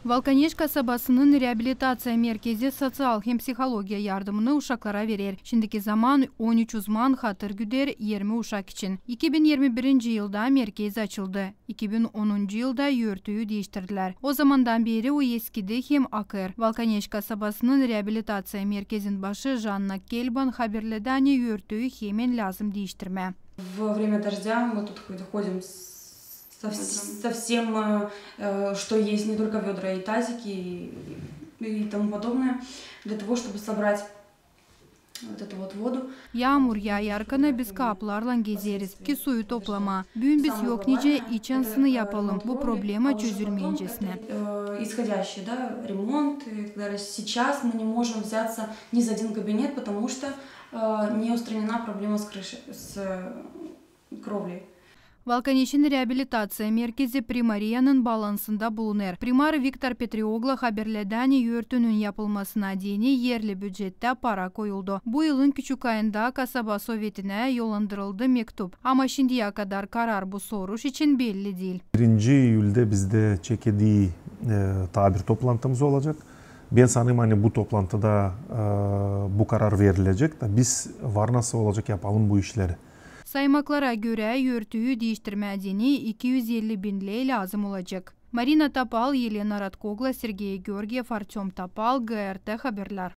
Волконеж kasabasının реабилитация меркези социал hem psixologiya yardımını uşaklara verir. Şimdiki zaman 13 uzman hatır güder 20 uşak için. 2021 yılda merkez açıldı. 2010 yılda yörtüyü değiştirdiler. O zamandan beri o eskidi hem akır. Волконеж kasabasının реабилитация мерkezin başı Жанна Кельбан haberledani yörtüyü hemen lazım değiştirme. Во время дождя мы тут ходим со всем, что есть, не только ведра, и тазики, и тому подобное, для того, чтобы собрать вот эту вот воду. Yağmur yağarken biz kaplarla gezeriz ki suyu toplama. Bugün biz yok nice içensini yapalım. Bu problema çözülmeyecesine. Исходящий, да, ремонт. Сейчас мы не можем взяться ни за один кабинет, потому что не устранена проблема с крышей, с кровлей. Волконеж'in реабилитация merkezi Primaria'nın balansında bulunur. Primar Viktor Petrioglu haberledani yörtünün yapılmasına deni yerli büdjette para koyuldu. Bu yılın küçük ayında kasaba sovetine yollandırıldı mektup. Ama şimdiye kadar karar bu soruş için belli değil. 1. Eylül'de bizde çekediği tabir toplantımız olacak. Ben sanırım hani bu toplantıda bu karar verilecek de biz var nasıl olacak yapalım bu işleri. Saymaklara göre yörtüyü değiştirmediğini 250 bin lei lazım olacak. Marina Tapal, Yelena Radkogla, Sergey Georgiev, Artyom Tapal, GRT Haberler.